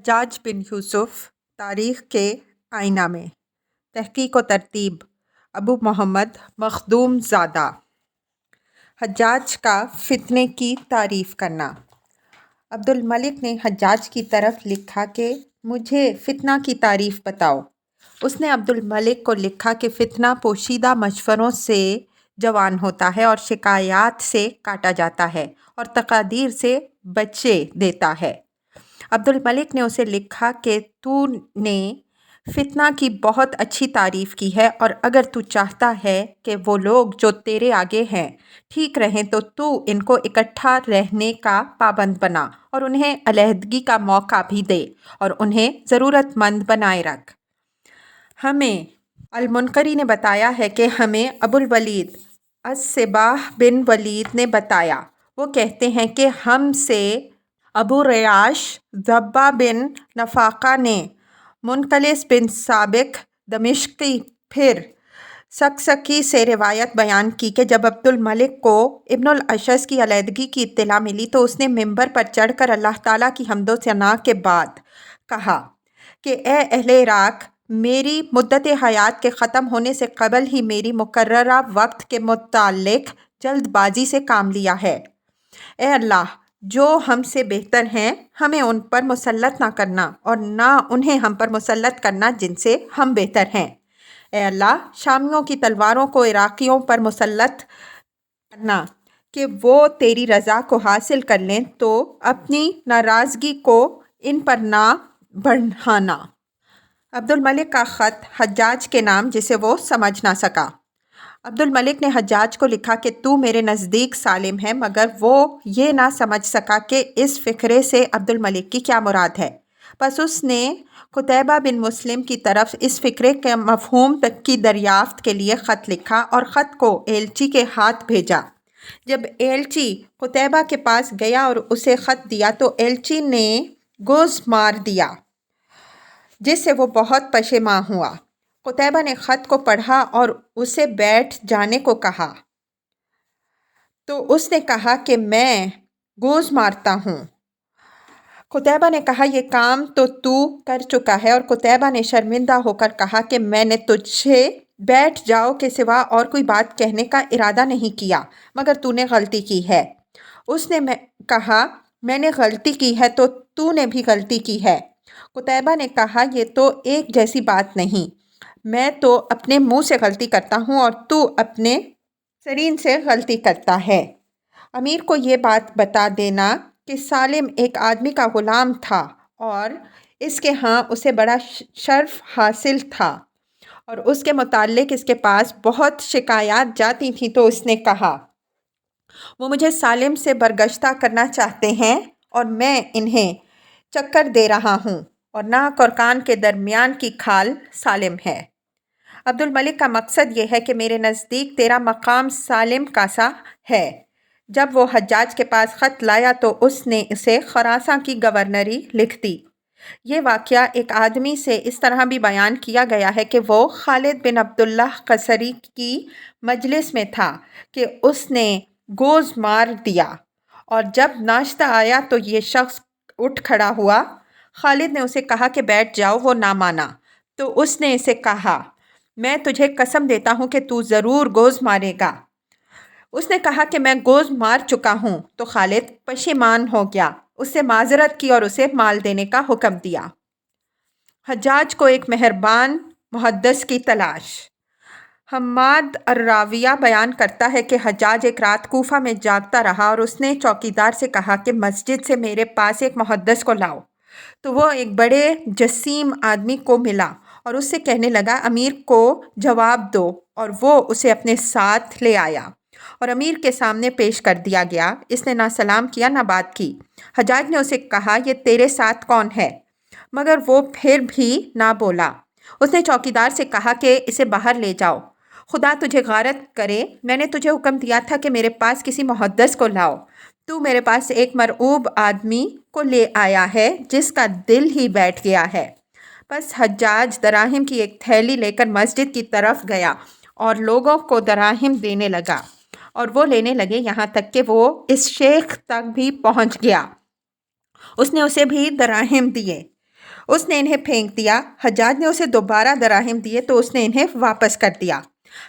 حجاج بن یوسف تاریخ کے آئینہ میں تحقیق و ترتیب ابو محمد مخدوم زادہ۔ حجاج کا فتنے کی تعریف کرنا۔ عبد الملک نے حجاج کی طرف لکھا کہ مجھے فتنہ کی تعریف بتاؤ۔ اس نے عبد الملک کو لکھا کہ فتنہ پوشیدہ مشوروں سے جوان ہوتا ہے اور شکایات سے کاٹا جاتا ہے اور تقادیر سے بچے دیتا ہے۔ عبد الملک نے اسے لکھا کہ تو نے فتنہ کی بہت اچھی تعریف کی ہے اور اگر تو چاہتا ہے کہ وہ لوگ جو تیرے آگے ہیں ٹھیک رہیں تو ان کو اکٹھا رہنے کا پابند بنا اور انہیں علیحدگی کا موقع بھی دے اور انہیں ضرورت مند بنائے رکھ۔ ہمیں المنقری نے بتایا ہے کہ ہمیں ابو الولید الصباح بن ولید نے بتایا، وہ کہتے ہیں کہ ہم سے ابو ریاش ضبہ بن نفاقہ نے منقلس بن سابق دمشقی پھر سکسکی سے روایت بیان کی کہ جب عبد الملک کو ابن الاشعث کی علیحدگی کی اطلاع ملی تو اس نے ممبر پر چڑھ کر اللہ تعالیٰ کی حمد و ثنا کے بعد کہا کہ اے اہل عراق، میری مدت حیات کے ختم ہونے سے قبل ہی میری مقررہ وقت کے متعلق جلد بازی سے کام لیا ہے۔ اے اللہ، جو ہم سے بہتر ہیں ہمیں ان پر مسلط نہ کرنا اور نہ انہیں ہم پر مسلط کرنا جن سے ہم بہتر ہیں۔ اے اللہ، شامیوں کی تلواروں کو عراقیوں پر مسلط کرنا کہ وہ تیری رضا کو حاصل کر لیں تو اپنی ناراضگی کو ان پر نہ بڑھانا۔ عبد الملک کا خط حجاج کے نام جسے وہ سمجھ نہ سکا۔ عبد الملک نے حجاج کو لکھا کہ تو میرے نزدیک سالم ہے، مگر وہ یہ نہ سمجھ سکا کہ اس فقرے سے عبد الملک کی کیا مراد ہے۔ بس اس نے قتیبہ بن مسلم کی طرف اس فقرے کے مفہوم کی دریافت کے لیے خط لکھا اور خط کو ایلچی کے ہاتھ بھیجا۔ جب ایلچی قتیبہ کے پاس گیا اور اسے خط دیا تو ایلچی نے گوز مار دیا، جس سے وہ بہت پشیماں ہوا۔ قتیبہ نے خط کو پڑھا اور اسے بیٹھ جانے کو کہا تو اس نے کہا کہ میں گوز مارتا ہوں۔ قتیبہ نے کہا یہ کام تو کر چکا ہے، اور قتیبہ نے شرمندہ ہو کر کہا کہ میں نے تجھ سے بیٹھ جاؤ کے سوا اور کوئی بات کہنے کا ارادہ نہیں کیا، مگر تو نے غلطی کی ہے۔ اس نے کہا میں نے غلطی کی ہے تو نے بھی غلطی کی ہے۔ قتیبہ نے کہا یہ تو ایک جیسی بات نہیں، میں تو اپنے منہ سے غلطی کرتا ہوں اور تو اپنے سرین سے غلطی کرتا ہے۔ امیر کو یہ بات بتا دینا کہ سالم ایک آدمی کا غلام تھا اور اس کے ہاں اسے بڑا شرف حاصل تھا اور اس کے متعلق اس کے پاس بہت شکایات جاتی تھیں، تو اس نے کہا وہ مجھے سالم سے برگشتہ کرنا چاہتے ہیں اور میں انہیں چکر دے رہا ہوں، اور ناک اور کان کے درمیان کی کھال سالم ہے۔ عبد الملک کا مقصد یہ ہے کہ میرے نزدیک تیرا مقام سالم کا سا ہے۔ جب وہ حجاج کے پاس خط لایا تو اس نے اسے خراساں کی گورنری لکھ دی۔ یہ واقعہ ایک آدمی سے اس طرح بھی بیان کیا گیا ہے کہ وہ خالد بن عبداللہ قصری کی مجلس میں تھا کہ اس نے گوز مار دیا، اور جب ناشتہ آیا تو یہ شخص اٹھ کھڑا ہوا۔ خالد نے اسے کہا کہ بیٹھ جاؤ، وہ نہ مانا، تو اس نے اسے کہا میں تجھے قسم دیتا ہوں کہ تو ضرور گوز مارے گا۔ اس نے کہا کہ میں گوز مار چکا ہوں، تو خالد پشیمان ہو گیا، اس سے معذرت کی اور اسے مال دینے کا حکم دیا۔ حجاج کو ایک مہربان محدث کی تلاش۔ حماد الراویہ بیان کرتا ہے کہ حجاج ایک رات کوفہ میں جاگتا رہا اور اس نے چوکیدار سے کہا کہ مسجد سے میرے پاس ایک محدث کو لاؤ، تو وہ ایک بڑے جسیم آدمی کو ملا اور اس سے کہنے لگا امیر کو جواب دو، اور وہ اسے اپنے ساتھ لے آیا اور امیر کے سامنے پیش کر دیا گیا۔ اس نے نہ سلام کیا نہ بات کی۔ حجاج نے اسے کہا یہ تیرے ساتھ کون ہے؟ مگر وہ پھر بھی نہ بولا۔ اس نے چوکیدار سے کہا کہ اسے باہر لے جاؤ، خدا تجھے غارت کرے، میں نے تجھے حکم دیا تھا کہ میرے پاس کسی محدث کو لاؤ، تو میرے پاس ایک مرعوب آدمی کو لے آیا ہے جس کا دل ہی بیٹھ گیا ہے۔ بس حجاج دراہم کی ایک تھیلی لے کر مسجد کی طرف گیا اور لوگوں کو دراہم دینے لگا، اور وہ لینے لگے یہاں تک کہ وہ اس شیخ تک بھی پہنچ گیا۔ اس نے اسے بھی دراہم دیے۔ اس نے انہیں پھینک دیا۔ حجاج نے اسے دوبارہ دراہم دیے تو اس نے انہیں واپس کر دیا۔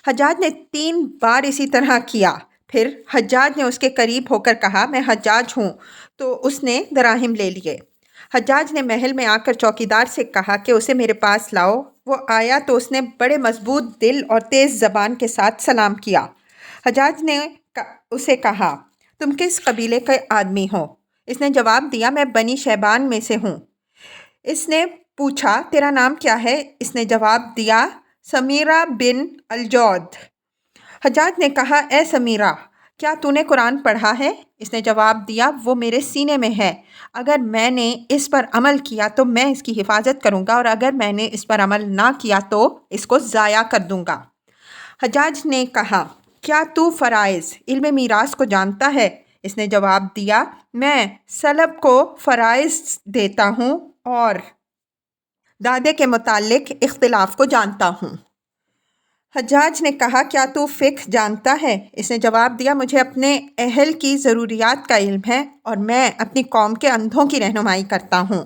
حجاج نے 3 بار اسی طرح کیا۔ پھر حجاج نے اس کے قریب ہو کر کہا، میں حجاج ہوں، تو اس نے دراہم لے لیے۔ حجاج نے محل میں آ کر چوکیدار سے کہا کہ اسے میرے پاس لاؤ۔ وہ آیا تو اس نے بڑے مضبوط دل اور تیز زبان کے ساتھ سلام کیا۔ حجاج نے اسے کہا، تم کس قبیلے کے آدمی ہو؟ اس نے جواب دیا، میں بنی شیبان میں سے ہوں۔ اس نے پوچھا، تیرا نام کیا ہے؟ اس نے جواب دیا، سمیرہ بن الجود۔ حجاج نے کہا، اے سمیرہ، کیا تو نے قرآن پڑھا ہے؟ اس نے جواب دیا، وہ میرے سینے میں ہے۔ اگر میں نے اس پر عمل کیا تو میں اس کی حفاظت کروں گا، اور اگر میں نے اس پر عمل نہ کیا تو اس کو ضائع کر دوں گا۔ حجاج نے کہا، کیا تو فرائض علم میراث کو جانتا ہے؟ اس نے جواب دیا، میں سلب کو فرائض دیتا ہوں اور دادے کے متعلق اختلاف کو جانتا ہوں۔ حجاج نے کہا، کیا تو فقہ جانتا ہے؟ اس نے جواب دیا، مجھے اپنے اہل کی ضروریات کا علم ہے اور میں اپنی قوم کے اندھوں کی رہنمائی کرتا ہوں۔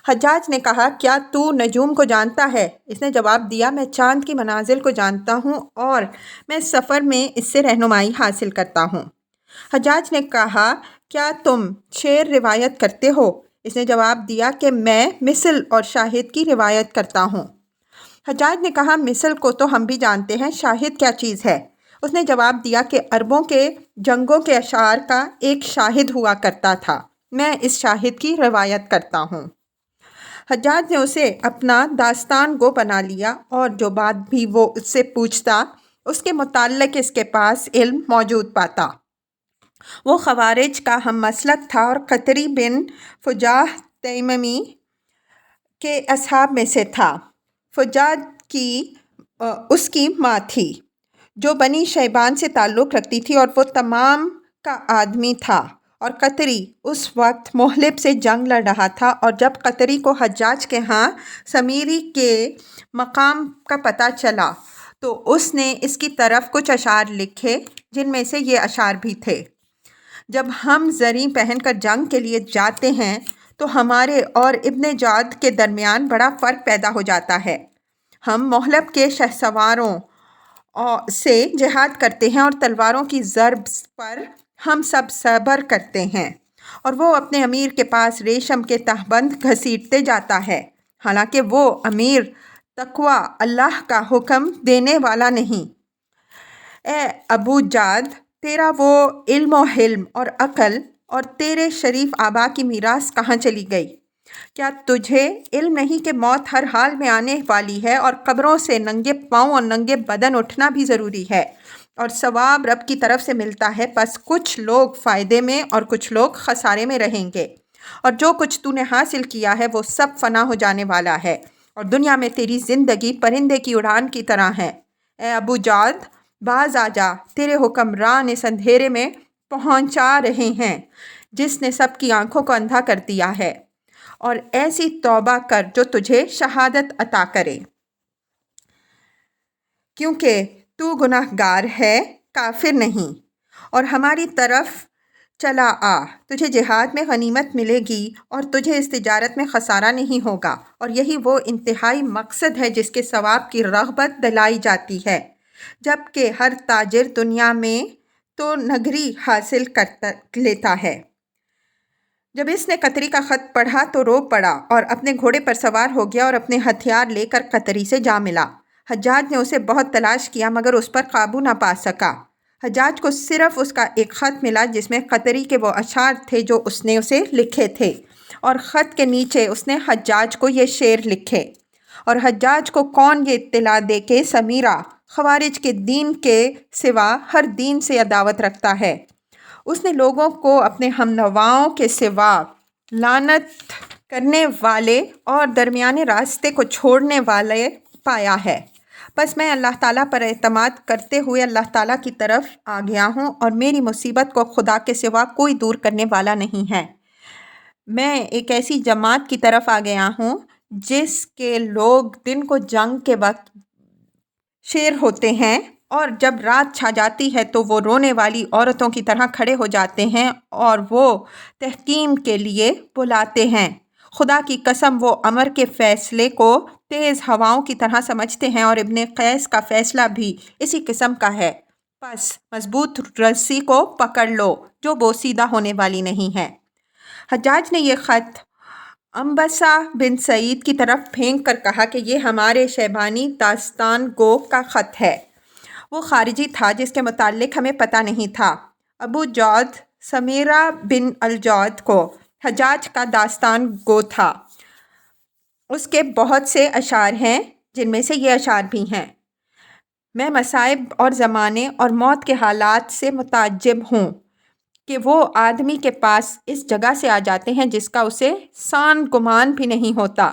حجاج نے کہا، کیا تو نجوم کو جانتا ہے؟ اس نے جواب دیا، میں چاند کی منازل کو جانتا ہوں اور میں سفر میں اس سے رہنمائی حاصل کرتا ہوں۔ حجاج نے کہا، کیا تم شعر روایت کرتے ہو؟ اس نے جواب دیا کہ میں مثل اور شاہد کی روایت کرتا ہوں۔ حجاج نے کہا، مثل کو تو ہم بھی جانتے ہیں، شاہد کیا چیز ہے؟ اس نے جواب دیا کہ عربوں کے جنگوں کے اشعار کا ایک شاہد ہوا کرتا تھا، میں اس شاہد کی روایت کرتا ہوں۔ حجاج نے اسے اپنا داستان گو بنا لیا، اور جو بات بھی وہ اس سے پوچھتا اس کے متعلق اس کے پاس علم موجود پاتا۔ وہ خوارج کا ہم مسلک تھا اور قطری بن فجاہ تیممی کے اصحاب میں سے تھا۔ فجاہ اس کی ماں تھی جو بنی شیبان سے تعلق رکھتی تھی، اور وہ تمام کا آدمی تھا، اور قطری اس وقت محلب سے جنگ لڑ رہا تھا۔ اور جب قطری کو حجاج کے ہاں سمیری کے مقام کا پتہ چلا تو اس نے اس کی طرف کچھ اشعار لکھے، جن میں سے یہ اشعار بھی تھے، جب ہم زریں پہن کر جنگ کے لیے جاتے ہیں تو ہمارے اور ابن جعد کے درمیان بڑا فرق پیدا ہو جاتا ہے۔ ہم محلب کے شہسواروں سے جہاد کرتے ہیں اور تلواروں کی ضرب پر ہم سب صبر کرتے ہیں، اور وہ اپنے امیر کے پاس ریشم کے تہبند گھسیٹتے جاتا ہے، حالانکہ وہ امیر تقوی اللہ کا حکم دینے والا نہیں۔ اے ابو جعد، تیرا وہ علم و حلم اور عقل اور تیرے شریف آبا کی میراث کہاں چلی گئی؟ کیا تجھے علم نہیں کہ موت ہر حال میں آنے والی ہے، اور قبروں سے ننگے پاؤں اور ننگے بدن اٹھنا بھی ضروری ہے، اور ثواب رب کی طرف سے ملتا ہے، بس کچھ لوگ فائدے میں اور کچھ لوگ خسارے میں رہیں گے، اور جو کچھ تو نے حاصل کیا ہے وہ سب فنا ہو جانے والا ہے، اور دنیا میں تیری زندگی پرندے کی اڑان کی طرح ہے۔ اے ابو جعد، باز آ جا، تیرے حکمران اس اندھیرے میں پہنچا رہے ہیں جس نے سب کی آنکھوں کو اندھا کر دیا ہے، اور ایسی توبہ کر جو تجھے شہادت عطا کرے، کیونکہ تو گناہ گار ہے، کافر نہیں، اور ہماری طرف چلا آ، تجھے جہاد میں غنیمت ملے گی اور تجھے اس تجارت میں خسارہ نہیں ہوگا، اور یہی وہ انتہائی مقصد ہے جس کے ثواب کی رغبت دلائی جاتی ہے، جبکہ ہر تاجر دنیا میں تو نگری حاصل کر لیتا ہے۔ جب اس نے قطری کا خط پڑھا تو رو پڑا اور اپنے گھوڑے پر سوار ہو گیا اور اپنے ہتھیار لے کر قطری سے جا ملا۔ حجاج نے اسے بہت تلاش کیا مگر اس پر قابو نہ پا سکا۔ حجاج کو صرف اس کا ایک خط ملا جس میں قطری کے وہ اشعار تھے جو اس نے اسے لکھے تھے، اور خط کے نیچے اس نے حجاج کو یہ شعر لکھے، اور حجاج کو کون یہ اطلاع دے کہ سمیرہ خوارج کے دین کے سوا ہر دین سے عداوت رکھتا ہے۔ اس نے لوگوں کو اپنے ہم نواؤں کے سوا لعنت کرنے والے اور درمیانے راستے کو چھوڑنے والے پایا ہے، بس میں اللہ تعالیٰ پر اعتماد کرتے ہوئے اللہ تعالیٰ کی طرف آ گیا ہوں، اور میری مصیبت کو خدا کے سوا کوئی دور کرنے والا نہیں ہے۔ میں ایک ایسی جماعت کی طرف آ گیا ہوں جس کے لوگ دن کو جنگ کے وقت شیر ہوتے ہیں، اور جب رات چھا جاتی ہے تو وہ رونے والی عورتوں کی طرح کھڑے ہو جاتے ہیں اور وہ تحکیم کے لیے بلاتے ہیں۔ خدا کی قسم وہ عمر کے فیصلے کو تیز ہواؤں کی طرح سمجھتے ہیں، اور ابن قیس کا فیصلہ بھی اسی قسم کا ہے۔ پس مضبوط رسی کو پکڑ لو جو بوسیدہ ہونے والی نہیں ہے۔ حجاج نے یہ خط انبسہ بن سعید کی طرف پھینک کر کہا کہ یہ ہمارے شیبانی داستان گو کا خط ہے۔ وہ خارجی تھا جس کے متعلق ہمیں پتہ نہیں تھا۔ ابو جعد سمیرہ بن الجعد کو حجاج کا داستان گو تھا۔ اس کے بہت سے اشعار ہیں جن میں سے یہ اشعار بھی ہیں: میں مصائب اور زمانے اور موت کے حالات سے متعجب ہوں کہ وہ آدمی کے پاس اس جگہ سے آ جاتے ہیں جس کا اسے سان گمان بھی نہیں ہوتا،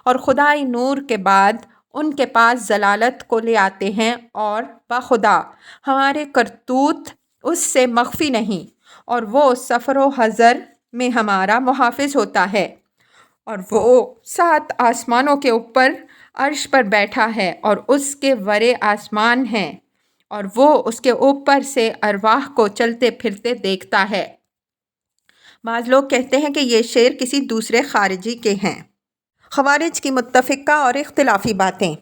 اور خدائی نور کے بعد ان کے پاس ضلالت کو لے آتے ہیں، اور بخدا ہمارے کرتوت اس سے مخفی نہیں، اور وہ سفر و حضر میں ہمارا محافظ ہوتا ہے، اور وہ 7 آسمانوں کے اوپر عرش پر بیٹھا ہے اور اس کے ورے آسمان ہیں، اور وہ اس کے اوپر سے ارواح کو چلتے پھرتے دیکھتا ہے۔ بعض لوگ کہتے ہیں کہ یہ شعر کسی دوسرے خارجی کے ہیں۔ خوارج کی متفقہ اور اختلافی باتیں۔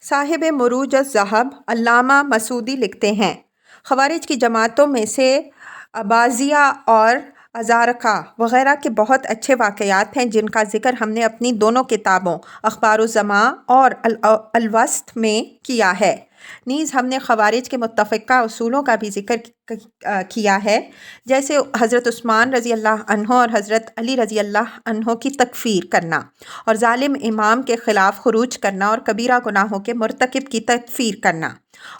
صاحب مروج الذہب علامہ مسعودی لکھتے ہیں، خوارج کی جماعتوں میں سے اباضیہ اور ازارقہ وغیرہ کے بہت اچھے واقعات ہیں جن کا ذکر ہم نے اپنی دونوں کتابوں اخبار الزمان اور الوسط میں کیا ہے۔ نیز ہم نے خوارج کے متفقہ اصولوں کا بھی ذکر کیا ہے، جیسے حضرت عثمان رضی اللہ عنہ اور حضرت علی رضی اللہ عنہ کی تکفیر کرنا، اور ظالم امام کے خلاف خروج کرنا، اور کبیرہ گناہوں کے مرتکب کی تکفیر کرنا،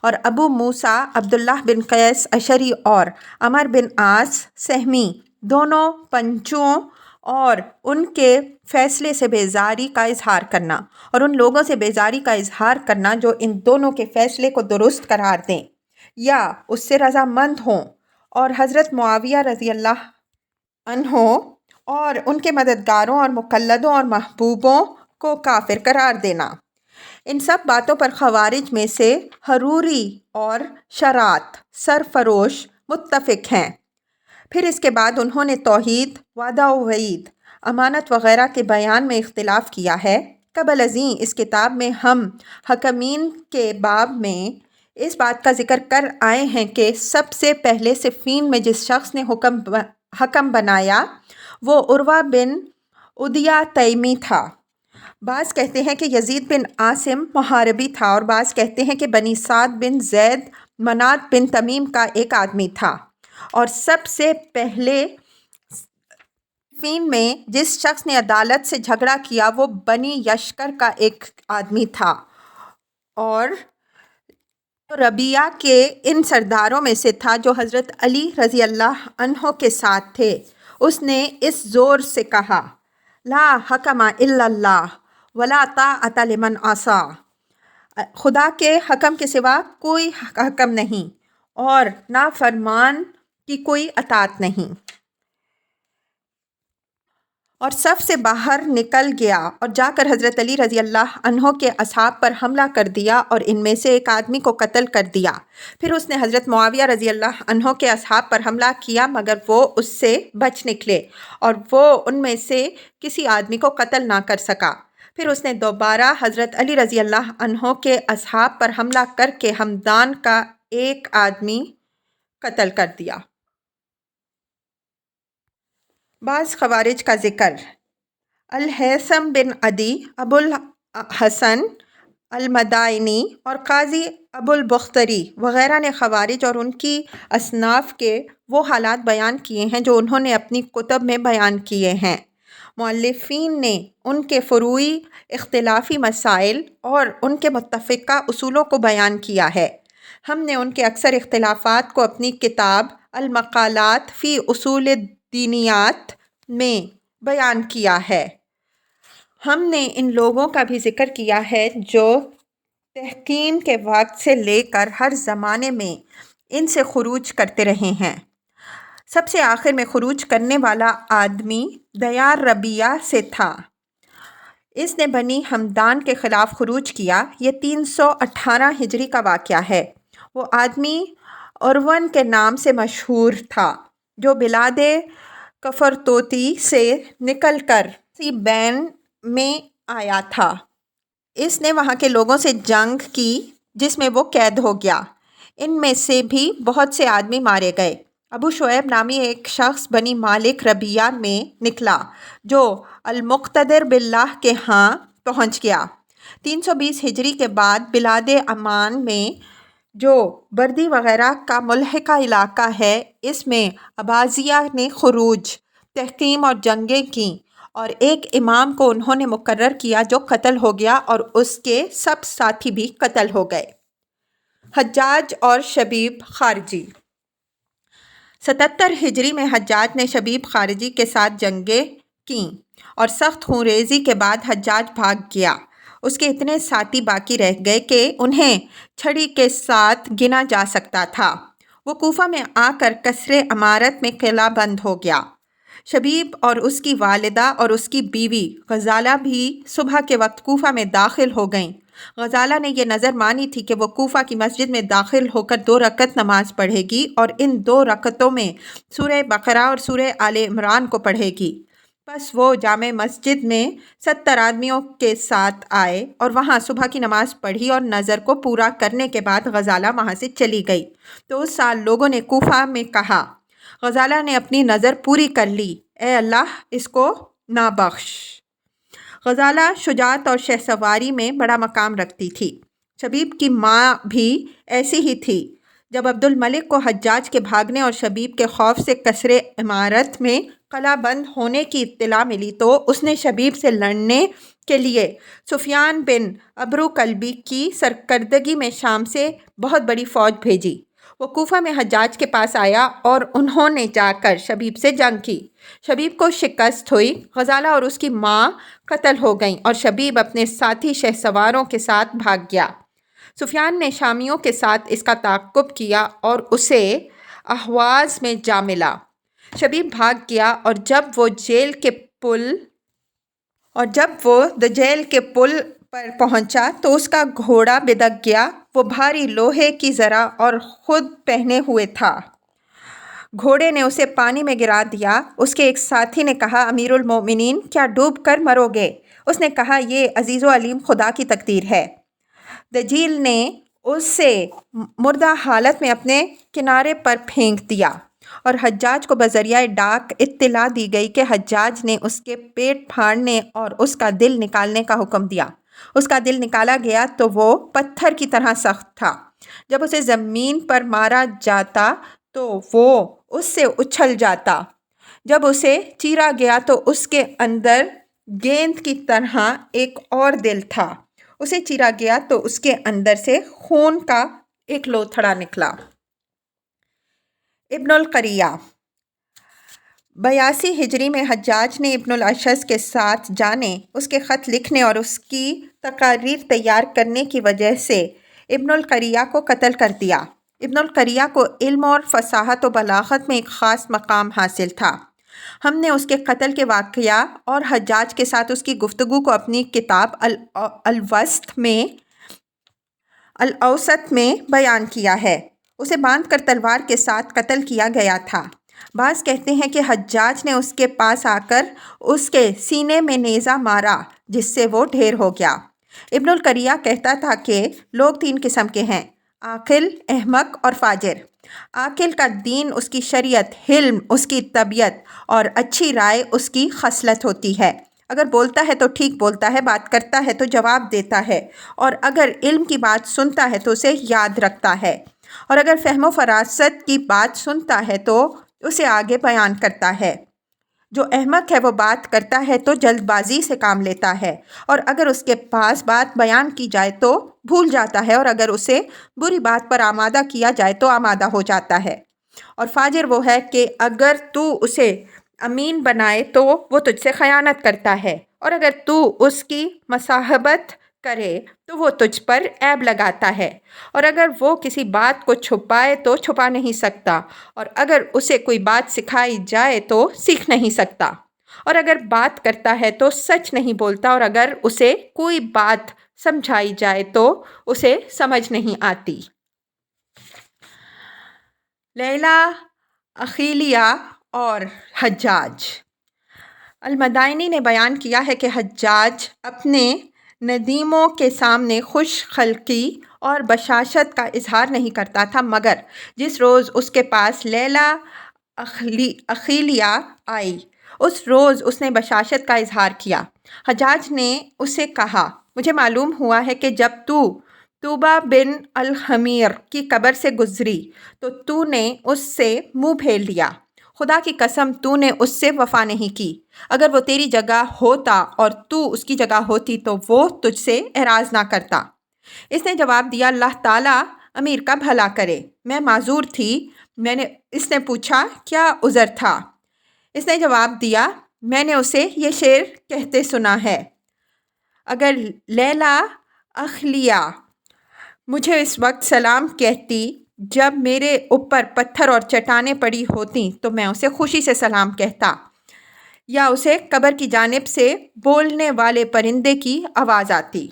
اور ابو موسیٰ عبداللہ بن قیس اشعری اور عمر بن عاص سہمی دونوں پنچوں اور ان کے فیصلے سے بیزاری کا اظہار کرنا، اور ان لوگوں سے بیزاری کا اظہار کرنا جو ان دونوں کے فیصلے کو درست قرار دیں یا اس سے رضامند ہوں، اور حضرت معاویہ رضی اللہ عنہ اور ان کے مددگاروں اور مقلدوں اور محبوبوں کو کافر قرار دینا۔ ان سب باتوں پر خوارج میں سے حروری اور شرات سرفروش متفق ہیں۔ پھر اس کے بعد انہوں نے توحید، وعدہ و وعید، امانت وغیرہ کے بیان میں اختلاف کیا ہے۔ قبل ازیں اس کتاب میں ہم حکمین کے باب میں اس بات کا ذکر کر آئے ہیں کہ سب سے پہلے صفین میں جس شخص نے حکم بنایا وہ عروہ بن عدیہ تیمی تھا۔ بعض کہتے ہیں کہ یزید بن عاصم محاربی تھا، اور بعض کہتے ہیں کہ بنی سعد بن زید منات بن تمیم کا ایک آدمی تھا، اور سب سے پہلے صفین میں جس شخص نے عدالت سے جھگڑا کیا وہ بنی یشکر کا ایک آدمی تھا، اور ربیعہ کے ان سرداروں میں سے تھا جو حضرت علی رضی اللہ عنہ کے ساتھ تھے۔ اس نے اس زور سے کہا: لا حکم الا اللہ ولا طاعۃ لمن عصیٰ، خدا کے حکم کے سوا کوئی حکم نہیں اور نافرمان کی کوئی اطاعت نہیں، اور صف سے باہر نکل گیا اور جا کر حضرت علی رضی اللہ عنہ کے اصحاب پر حملہ کر دیا اور ان میں سے ایک آدمی کو قتل کر دیا۔ پھر اس نے حضرت معاویہ رضی اللہ عنہ کے اصحاب پر حملہ کیا مگر وہ اس سے بچ نکلے اور وہ ان میں سے کسی آدمی کو قتل نہ کر سکا۔ پھر اس نے دوبارہ حضرت علی رضی اللہ عنہ کے اصحاب پر حملہ کر کے ہمدان کا ایک آدمی قتل کر دیا۔ بعض خوارج کا ذکر: الہیثم بن عدی، ابو الحسن المدائنی اور قاضی ابو البختری وغیرہ نے خوارج اور ان کی اصناف کے وہ حالات بیان کیے ہیں جو انہوں نے اپنی کتب میں بیان کیے ہیں۔ مؤلفین نے ان کے فروعی اختلافی مسائل اور ان کے متفقہ اصولوں کو بیان کیا ہے۔ ہم نے ان کے اکثر اختلافات کو اپنی کتاب المقالات فی اصول الدینیات میں بیان کیا ہے۔ ہم نے ان لوگوں کا بھی ذکر کیا ہے جو تحکیم کے وقت سے لے کر ہر زمانے میں ان سے خروج کرتے رہے ہیں۔ سب سے آخر میں خروج کرنے والا آدمی دیار ربیعہ سے تھا۔ اس نے بنی ہمدان کے خلاف خروج کیا۔ یہ 318 ہجری کا واقعہ ہے۔ وہ آدمی اروون کے نام سے مشہور تھا جو بلاد کفرتوتی سے نکل کر سی بین میں آیا تھا۔ اس نے وہاں کے لوگوں سے جنگ کی جس میں وہ قید ہو گیا۔ ان میں سے بھی بہت سے آدمی مارے گئے۔ ابو شعیب نامی ایک شخص بنی مالک ربیہ میں نکلا جو المقتدر باللہ کے ہاں پہنچ گیا۔ 320 ہجری کے بعد بلاد عمان میں جو بردی وغیرہ کا ملحقہ علاقہ ہے، اس میں عباسیہ نے خروج، تحکیم اور جنگیں کیں، اور ایک امام کو انہوں نے مقرر کیا جو قتل ہو گیا اور اس کے سب ساتھی بھی قتل ہو گئے۔ حجاج اور شبیب خارجی۔ 77 ہجری میں حجاج نے شبیب خارجی کے ساتھ جنگیں کیں اور سخت خونریزی کے بعد حجاج بھاگ گیا۔ اس کے اتنے ساتھی باقی رہ گئے کہ انہیں چھڑی کے ساتھ گنا جا سکتا تھا۔ وہ کوفہ میں آ کر قصر عمارت میں قلعہ بند ہو گیا۔ شبیب اور اس کی والدہ اور اس کی بیوی غزالہ بھی صبح کے وقت کوفہ میں داخل ہو گئیں۔ غزالہ نے یہ نظر مانی تھی کہ وہ کوفہ کی مسجد میں داخل ہو کر 2 رکعت نماز پڑھے گی اور ان 2 رکعتوں میں سورہ بقرہ اور سورہ آل عمران کو پڑھے گی۔ بس وہ جامع مسجد میں 70 آدمیوں کے ساتھ آئے اور وہاں صبح کی نماز پڑھی اور نظر کو پورا کرنے کے بعد غزالہ وہاں سے چلی گئی۔ تو اس سال لوگوں نے کوفہ میں کہا، غزالہ نے اپنی نظر پوری کر لی، اے اللہ اس کو نہ بخش۔ غزالہ شجاعت اور شہسواری میں بڑا مقام رکھتی تھی۔ شبیب کی ماں بھی ایسی ہی تھی۔ جب عبد الملک کو حجاج کے بھاگنے اور شبیب کے خوف سے قصر عمارت میں قلعہ بند ہونے کی اطلاع ملی تو اس نے شبیب سے لڑنے کے لیے سفیان بن ابرو کلبی کی سرکردگی میں شام سے بہت بڑی فوج بھیجی۔ وہ کوفہ میں حجاج کے پاس آیا اور انہوں نے جا کر شبیب سے جنگ کی۔ شبیب کو شکست ہوئی، غزالہ اور اس کی ماں قتل ہو گئیں اور شبیب اپنے ساتھی شہسواروں کے ساتھ بھاگ گیا۔ سفیان نے شامیوں کے ساتھ اس کا تعاقب کیا اور اسے اہواز میں جا ملا۔ شبیب بھاگ گیا اور جب وہ دجیل کے پل پر پہنچا تو اس کا گھوڑا بدک گیا۔ وہ بھاری لوہے کی زرہ اور خود پہنے ہوئے تھا۔ گھوڑے نے اسے پانی میں گرا دیا۔ اس کے ایک ساتھی نے کہا، امیر المومنین کیا ڈوب کر مرو گے؟ اس نے کہا، یہ عزیز و علیم خدا کی تقدیر ہے۔ دجیل نے اسے مردہ حالت میں اپنے کنارے پر پھینک دیا اور حجاج کو بذریعہ ڈاک اطلاع دی گئی کہ حجاج نے اس کے پیٹ پھاڑنے اور اس کا دل نکالنے کا حکم دیا۔ اس کا دل نکالا گیا تو وہ پتھر کی طرح سخت تھا۔ جب اسے زمین پر مارا جاتا تو وہ اس سے اچھل جاتا۔ جب اسے چیرا گیا تو اس کے اندر گیند کی طرح ایک اور دل تھا۔ اسے چیرا گیا تو اس کے اندر سے خون کا ایک لوتھڑا نکلا۔ ابن القریہ۔ 82 ہجری میں حجاج نے ابن الاشعث کے ساتھ جانے، اس کے خط لکھنے اور اس کی تقاریر تیار کرنے کی وجہ سے ابن القریہ کو قتل کر دیا۔ ابن القریہ کو علم اور فصاحت و بلاغت میں ایک خاص مقام حاصل تھا۔ ہم نے اس کے قتل کے واقعہ اور حجاج کے ساتھ اس کی گفتگو کو اپنی کتاب الاوسط میں بیان کیا ہے۔ اسے باندھ کر تلوار کے ساتھ قتل کیا گیا تھا۔ بعض کہتے ہیں کہ حجاج نے اس کے پاس آ کر اس کے سینے میں نیزہ مارا جس سے وہ ڈھیر ہو گیا۔ ابن القریہ کہتا تھا کہ لوگ 3 قسم کے ہیں، عاقل، احمق اور فاجر۔ عاقل کا دین اس کی شریعت، حلم اس کی طبیعت اور اچھی رائے اس کی خصلت ہوتی ہے۔ اگر بولتا ہے تو ٹھیک بولتا ہے، بات کرتا ہے تو جواب دیتا ہے، اور اگر علم کی بات سنتا ہے تو اسے یاد رکھتا ہے، اور اگر فہم و فراست کی بات سنتا ہے تو اسے آگے بیان کرتا ہے۔ جو احمق ہے وہ بات کرتا ہے تو جلد بازی سے کام لیتا ہے، اور اگر اس کے پاس بات بیان کی جائے تو بھول جاتا ہے، اور اگر اسے بری بات پر آمادہ کیا جائے تو آمادہ ہو جاتا ہے۔ اور فاجر وہ ہے کہ اگر تو اسے امین بنائے تو وہ تجھ سے خیانت کرتا ہے، اور اگر تو اس کی مصاحبت کرے تو وہ تجھ پر عیب لگاتا ہے، اور اگر وہ کسی بات کو چھپائے تو چھپا نہیں سکتا، اور اگر اسے کوئی بات سکھائی جائے تو سیکھ نہیں سکتا، اور اگر بات کرتا ہے تو سچ نہیں بولتا، اور اگر اسے کوئی بات سمجھائی جائے تو اسے سمجھ نہیں آتی۔ لیلہ، عقیلیہ اور حجاج۔ المدائنی نے بیان کیا ہے کہ حجاج اپنے ندیموں کے سامنے خوش خلقی اور بشاشت کا اظہار نہیں کرتا تھا، مگر جس روز اس کے پاس لیلہ اخیلیہ آئی اس روز اس نے بشاشت کا اظہار کیا۔ حجاج نے اسے کہا، مجھے معلوم ہوا ہے کہ جب تو طوبہ بن الحمیر کی قبر سے گزری تو نے اس سے منہ پھیر لیا۔ خدا کی قسم تو نے اس سے وفا نہیں کی۔ اگر وہ تیری جگہ ہوتا اور تو اس کی جگہ ہوتی تو وہ تجھ سے اعراض نہ کرتا۔ اس نے جواب دیا، اللہ تعالیٰ امیر کا بھلا کرے، میں معذور تھی۔ اس نے پوچھا، کیا عذر تھا؟ اس نے جواب دیا، میں نے اسے یہ شعر کہتے سنا ہے، اگر لیلہ اخلیہ مجھے اس وقت سلام کہتی جب میرے اوپر پتھر اور چٹانیں پڑی ہوتیں تو میں اسے خوشی سے سلام کہتا، یا اسے قبر کی جانب سے بولنے والے پرندے کی آواز آتی۔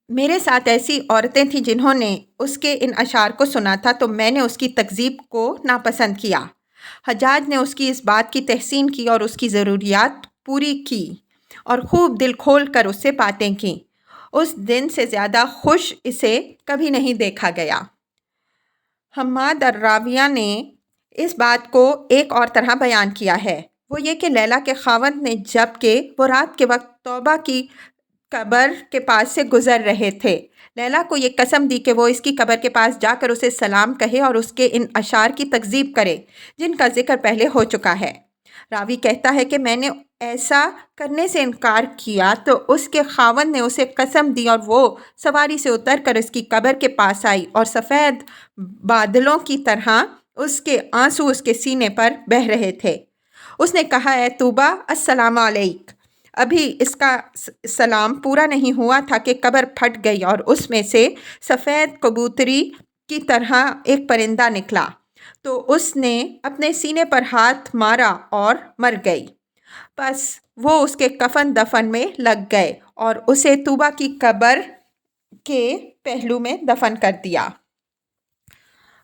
میرے ساتھ ایسی عورتیں تھیں جنہوں نے اس کے ان اشعار کو سنا تھا تو میں نے اس کی تکذیب کو ناپسند کیا۔ حجاج نے اس کی اس بات کی تحسین کی اور اس کی ضروریات پوری کی اور خوب دل کھول کر اس سے باتیں کیں۔ اس دن سے زیادہ خوش اسے کبھی نہیں دیکھا گیا۔ حماد الراویہ نے اس بات کو ایک اور طرح بیان کیا ہے، وہ یہ کہ لیلہ کے خاوند نے جب کہ وہ رات کے وقت توبہ کی قبر کے پاس سے گزر رہے تھے، لیلہ کو یہ قسم دی کہ وہ اس کی قبر کے پاس جا کر اسے سلام کہے اور اس کے ان اشعار کی تکذیب کرے جن کا ذکر پہلے ہو چکا ہے۔ راوی کہتا ہے کہ میں نے ایسا کرنے سے انکار کیا تو اس کے خاوند نے اسے قسم دی اور وہ سواری سے اتر کر اس کی قبر کے پاس آئی اور سفید بادلوں کی طرح اس کے آنسو اس کے سینے پر بہہ رہے تھے۔ اس نے کہا، اے طوبہ، السلام علیک۔ ابھی اس کا سلام پورا نہیں ہوا تھا کہ قبر پھٹ گئی اور اس میں سے سفید کبوتری کی طرح ایک پرندہ نکلا تو اس نے اپنے سینے پر ہاتھ مارا اور مر گئی۔ بس وہ اس کے کفن دفن میں لگ گئے اور اسے طوبہ کی قبر کے پہلو میں دفن کر دیا۔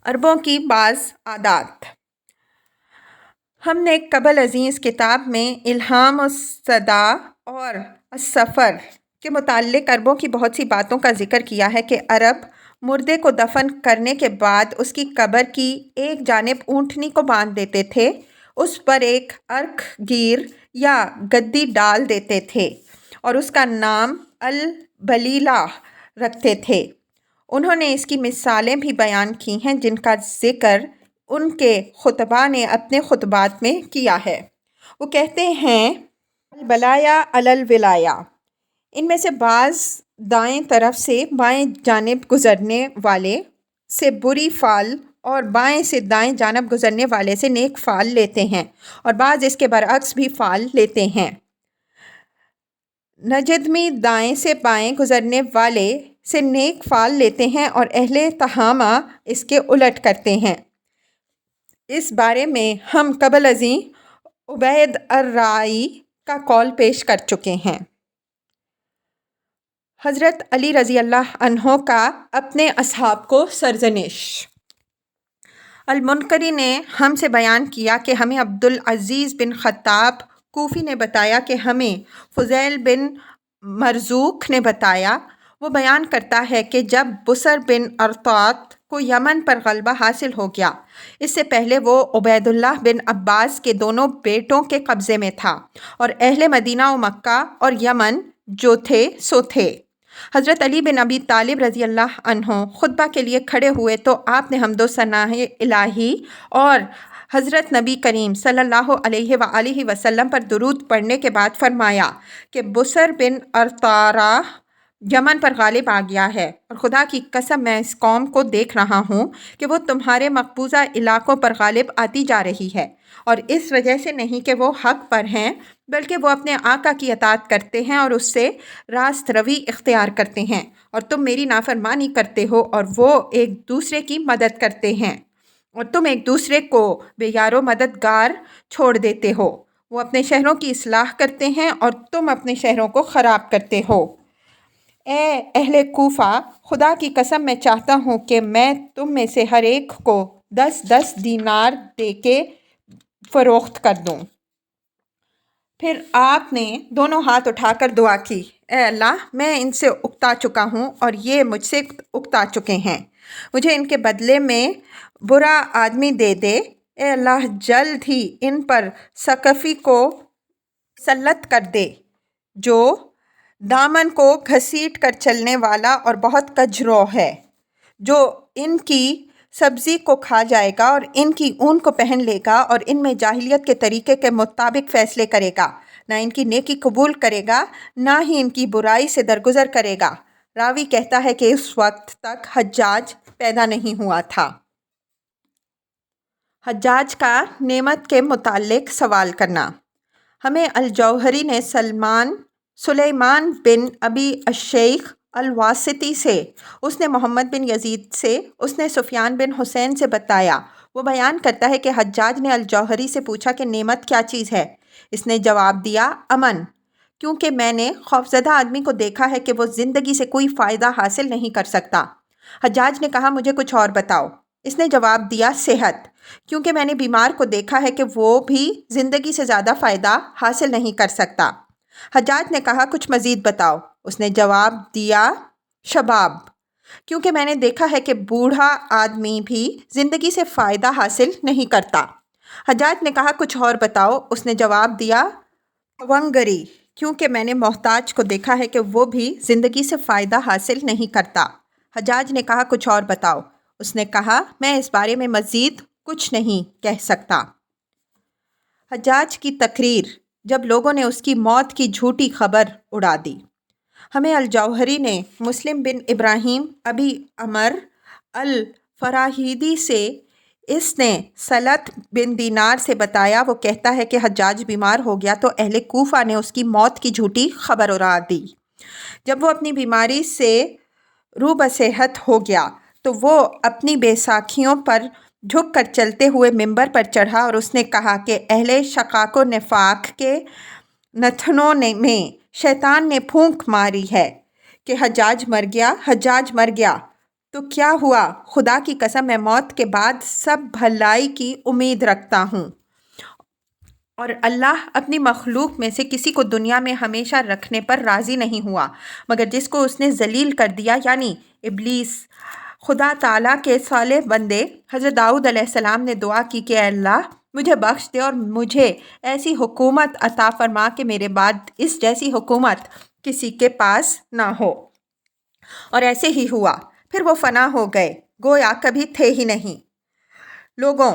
عربوں کی بعض عادات۔ ہم نے قبل عزیز کتاب میں الہام الصدا اور السفر کے متعلق عربوں کی بہت سی باتوں کا ذکر کیا ہے کہ عرب مردے کو دفن کرنے کے بعد اس کی قبر کی ایک جانب اونٹنی کو باندھ دیتے تھے، اس پر ایک عرق گیر یا گدی ڈال دیتے تھے اور اس کا نام البلیلہ رکھتے تھے۔ انہوں نے اس کی مثالیں بھی بیان کی ہیں جن کا ذکر ان کے خطباء نے اپنے خطبات میں کیا ہے۔ وہ کہتے ہیں، البلایا علی الولایا، ان میں سے بعض دائیں طرف سے بائیں جانب گزرنے والے سے بری فعل اور بائیں سے دائیں جانب گزرنے والے سے نیک فعل لیتے ہیں اور بعض اس کے برعکس بھی فعل لیتے ہیں۔ نجدمی دائیں سے بائیں گزرنے والے سے نیک فعل لیتے ہیں اور اہل تہامہ اس کے الٹ کرتے ہیں۔ اس بارے میں ہم قبل ازیں عبید الرائی کا قول پیش کر چکے ہیں۔ حضرت علی رضی اللہ عنہ کا اپنے اصحاب کو سرزنش۔ المنقری نے ہم سے بیان کیا کہ ہمیں عبدالعزیز بن خطاب کوفی نے بتایا کہ ہمیں فضیل بن مرزوق نے بتایا۔ وہ بیان کرتا ہے کہ جب بصر بن ارطاط کو یمن پر غلبہ حاصل ہو گیا، اس سے پہلے وہ عبید اللہ بن عباس کے دونوں بیٹوں کے قبضے میں تھا اور اہل مدینہ و مکہ اور یمن جو تھے سو تھے۔ حضرت علی بن ابی طالب رضی اللہ عنہ خطبہ کے لیے کھڑے ہوئے تو آپ نے حمد و ثناء الہی اور حضرت نبی کریم صلی اللہ علیہ وآلہ وسلم پر درود پڑھنے کے بعد فرمایا کہ بصر بن ارطارہ یمن پر غالب آ گیا ہے اور خدا کی قسم میں اس قوم کو دیکھ رہا ہوں کہ وہ تمہارے مقبوضہ علاقوں پر غالب آتی جا رہی ہے، اور اس وجہ سے نہیں کہ وہ حق پر ہیں بلکہ وہ اپنے آقا کی اطاعت کرتے ہیں اور اس سے راست روی اختیار کرتے ہیں، اور تم میری نافرمانی کرتے ہو اور وہ ایک دوسرے کی مدد کرتے ہیں، اور تم ایک دوسرے کو بے یار و مددگار چھوڑ دیتے ہو۔ وہ اپنے شہروں کی اصلاح کرتے ہیں اور تم اپنے شہروں کو خراب کرتے ہو۔ اے اہل کوفہ، خدا کی قسم میں چاہتا ہوں کہ میں تم میں سے ہر ایک کو 10 دینار دے کے فروخت کر دوں۔ پھر آپ نے دونوں ہاتھ اٹھا کر دعا کی، اے اللہ، میں ان سے اکتا چکا ہوں اور یہ مجھ سے اکتا چکے ہیں، مجھے ان کے بدلے میں برا آدمی دے دے۔ اے اللہ، جلد ہی ان پر ثقفی کو مسلط کر دے جو دامن کو گھسیٹ کر چلنے والا اور بہت کجرو ہے، جو ان کی سبزی کو کھا جائے گا اور ان کی اون کو پہن لے گا اور ان میں جاہلیت کے طریقے کے مطابق فیصلے کرے گا، نہ ان کی نیکی قبول کرے گا نہ ہی ان کی برائی سے درگزر کرے گا۔ راوی کہتا ہے کہ اس وقت تک حجاج پیدا نہیں ہوا تھا۔ حجاج کا نعمت کے متعلق سوال کرنا۔ ہمیں الجوہری نے سلیمان بن ابی الشیخ الواسطی سے، اس نے محمد بن یزید سے، اس نے سفیان بن حسین سے بتایا۔ وہ بیان کرتا ہے کہ حجاج نے الجوہری سے پوچھا کہ نعمت کیا چیز ہے؟ اس نے جواب دیا، امن، کیونکہ میں نے خوفزدہ آدمی کو دیکھا ہے کہ وہ زندگی سے کوئی فائدہ حاصل نہیں کر سکتا۔ حجاج نے کہا، مجھے کچھ اور بتاؤ۔ اس نے جواب دیا، صحت، کیونکہ میں نے بیمار کو دیکھا ہے کہ وہ بھی زندگی سے زیادہ فائدہ حاصل نہیں کر سکتا۔ حجاج نے کہا، کچھ مزید بتاؤ۔ اس نے جواب دیا، شباب، کیونکہ میں نے دیکھا ہے کہ بوڑھا آدمی بھی زندگی سے فائدہ حاصل نہیں کرتا۔ حجاج نے کہا، کچھ اور بتاؤ۔ اس نے جواب دیا، ونگری، کیونکہ میں نے محتاج کو دیکھا ہے کہ وہ بھی زندگی سے فائدہ حاصل نہیں کرتا۔ حجاج نے کہا، کچھ اور بتاؤ۔ اس نے کہا، میں اس بارے میں مزید کچھ نہیں کہہ سکتا۔ حجاج کی تقریر جب لوگوں نے اس کی موت کی جھوٹی خبر اڑا دی۔ ہمیں الجوہری نے مسلم بن ابراہیم ابی عمر الفراہیدی سے، اس نے سلط بن دینار سے بتایا، وہ کہتا ہے کہ حجاج بیمار ہو گیا تو اہل کوفہ نے اس کی موت کی جھوٹی خبر اڑا دی۔ جب وہ اپنی بیماری سے رو بصحت ہو گیا تو وہ اپنی بیساکھیوں پر جھک کر چلتے ہوئے ممبر پر چڑھا اور اس نے کہا کہ اہل شقاق و نفاق کے نتنوں میں شیطان نے پھونک ماری ہے کہ حجاج مر گیا، حجاج مر گیا۔ تو کیا ہوا؟ خدا کی قسم، میں موت کے بعد سب بھلائی کی امید رکھتا ہوں، اور اللہ اپنی مخلوق میں سے کسی کو دنیا میں ہمیشہ رکھنے پر راضی نہیں ہوا مگر جس کو اس نے ذلیل کر دیا، یعنی ابلیس۔ خدا تعالیٰ کے صالح بندے حضرت داؤد علیہ السلام نے دعا کی کہ اے اللہ، مجھے بخش دے اور مجھے ایسی حکومت عطا فرما کہ میرے بعد اس جیسی حکومت کسی کے پاس نہ ہو، اور ایسے ہی ہوا۔ پھر وہ فنا ہو گئے، گویا کبھی تھے ہی نہیں۔ لوگوں،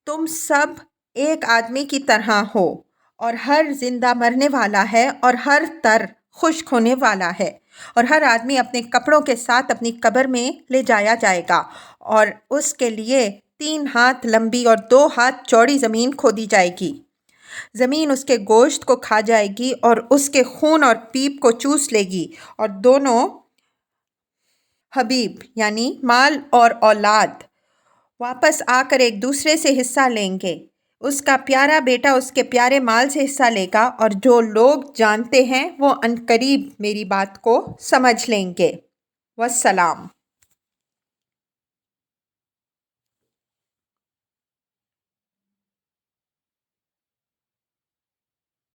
تم سب ایک آدمی کی طرح ہو، اور ہر زندہ مرنے والا ہے اور ہر تر خشک ہونے والا ہے، اور ہر آدمی اپنے کپڑوں کے ساتھ اپنی قبر میں لے جایا جائے گا، اور اس کے لیے 3 ہاتھ لمبی اور 2 ہاتھ چوڑی زمین کھودی جائے گی۔ زمین اس کے گوشت کو کھا جائے گی اور اس کے خون اور پیپ کو چوس لے گی، اور دونوں حبیب یعنی مال اور اولاد واپس آ کر ایک دوسرے سے حصہ لیں گے۔ اس کا پیارا بیٹا اس کے پیارے مال سے حصہ لے گا، اور جو لوگ جانتے ہیں وہ عنقریب میری بات کو سمجھ لیں گے۔ والسلام۔